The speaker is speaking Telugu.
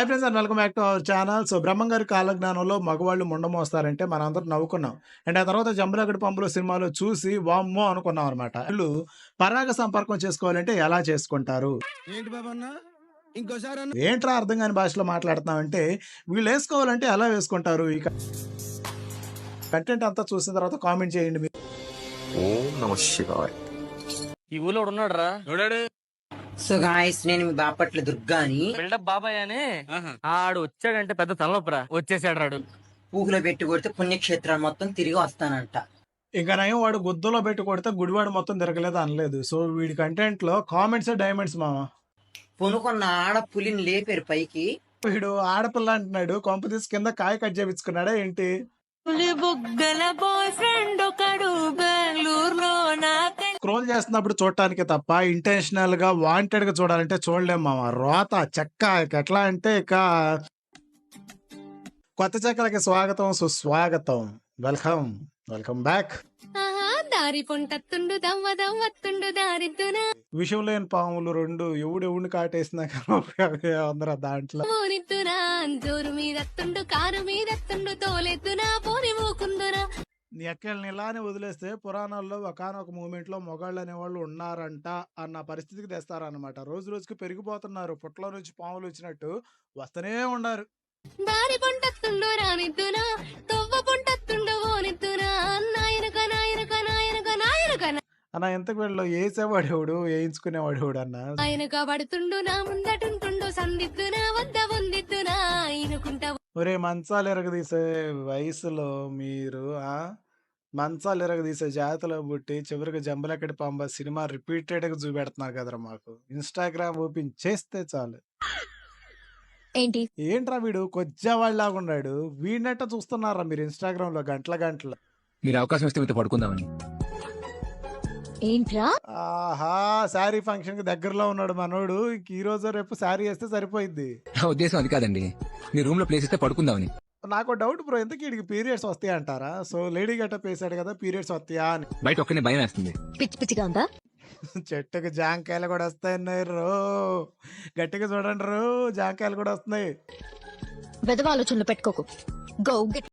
Hi friends and welcome back to our channel. So Brahmam గారి కాలజ్ఞానంలో మగవాళ్ళు ముండ మోస్తారంటే మనందరం నవ్వుకున్నాం. అండ్ ఆ తర్వాత జంబలగడ్డ పంపులు సినిమాలో చూసి వామ్మో అనుకున్నాం అనమాట. వీళ్ళు పరాగ సంపర్కం చేసుకోవాలంటే ఎలా చేసుకుంటారు? ఏంటి బాబన్న ఇంకోసారి అన్న ఏంట్రా అర్థం కాని భాషలో మాట్లాడుతున్నామంటే వీళ్ళు వేసుకోవాలంటే ఎలా వేసుకుంటారు? ఈ కంటెంట్ అంతా చూసిన తర్వాత కామెంట్ చేయండి మీరు. ఓం నమ శివాయ. ఈ ఊళ్ళో ఉన్నాడు రా చూడాడు సో గాయస్ నేను మీ బాపట్ల దుర్గా అని బిల్డప్ బాబాయ్ అని ఆడు వచ్చాడంటే పెద్ద తలనొప్పరా వచ్చేసాడు రాడు. ఊహలో పెట్టి కొడితే పుణ్యక్షేత్రాలు మొత్తం తిరిగి వస్తానంట. ఇంకా నయం వాడు గుద్దలో పెట్టి కొడితే గుడివాడు మొత్తం తిరగలేదు అనలేదు. సో వీడి కంటెంట్ లో కామెంట్స్ డైమండ్స్ మామ. పొనుకున్న ఆడ పులిని లేపారు పైకి. వీడు ఆడపిల్ల అంటున్నాడు, కొంప తీసి కింద కాయ కట్ చేపించుకున్నాడా ఏంటి? స్క్రోల్ చేస్తున్నప్పుడు చూడటానికి తప్ప ఇంటెన్షనల్ గా వాంటెడ్ గా చూడాలంటే చూడలేం మామ. రోత చెక్క ఎట్లా అంటే ఇక కొత్త చెక్కలకి స్వాగతం సుస్వాగతం. Welcome welcome back. దారి పొంటత్తుండు దవ్వ దవ్వత్తుండు దారిద్దునా విషయం లేని పాములు రెండు ఎవడిని కాటేసినా కానీ అందరూ దాంట్లో పోనిద్దునా జోరు మీదత్తుండు కారు మీదత్తుండు తోలెద్దునా పోని మూకుందునా. ఎక్కల్ని ఇలానే వదిలేస్తే పురాణాల్లో ఒకానొక మూమెంట్ లో మొగాళ్ళు అనేవాళ్ళు ఉన్నారంట అన్న పరిస్థితికి తెస్తారనమాట. రోజు రోజుకి పెరిగిపోతున్నారు. పుట్టలో నుంచి పాములు వచ్చినట్టు వస్తూనే ఉన్నారు. దారి పొంటత్తుండు రానిద్దునా తొవ్వ పొంటత్తుండు పోనిద్దునా నాయనక నాయనక నాయనక నాయనక అన్న ఎంతకు వీళ్ళు వేసేవాడేవాడు వేయించుకునేవాడేవాడు అన్న. నాయనక పడుతుండు నా ముందటుంటుండు సందిద్దునా వద్ద పొందిద్దునా ఈనుకుంటా. ఒరే మంచాలు ఎరగదీసే వయసులో మీరు మంచాలు ఎరగదీసే జాతిలో పుట్టి చివరికి జంబలకడి పంబ సినిమా రిపీటెడ్ గా చూపెడుతున్నారు కదరా మాకు. ఇన్స్టాగ్రామ్ ఓపెన్ చేస్తే చాలు. ఏంటి ఏంట్రా వీడు కొజ్జావాళ్ళలాగా ఉన్నాడు. వీడినట్ట చూస్తున్నారా మీరు ఇన్స్టాగ్రామ్ లో గంటల గంటలు? మీరు అవకాశం ఇస్తే మీతో పడుకుందామని. ఏంట్రా ఆహా, శారీ ఫంక్షన్ కి దగ్గరలో ఉన్నాడు మనోడు. ఇంక ఈ రోజు రేపు శారీ వేస్తే సరిపోయింది. నా ఉద్దేశం అది కాదండి, మీ రూమ్ లో ప్లేస్ ఇస్తే పడుకుందామని. నాకు డౌట్ బ్రో, ఎందుకు వీడికి పీరియడ్స్ వస్తాయి అంటారా? సో లేడీ గెటప్ వేసాడు కదా, పీరియడ్స్ వస్తాయా అని. బయట ఒక్కనే భయం వేస్తుంది. పిచ్చి పిచ్చిగా ఉందా? చెట్టుకు జాంకాయలు కూడా వస్తాయి రో, గట్టిగా చూడండి రో, జాంకాయలు కూడా వస్తున్నాయి. వెదవ ఆలోచనలు పెట్టుకోకు. Go get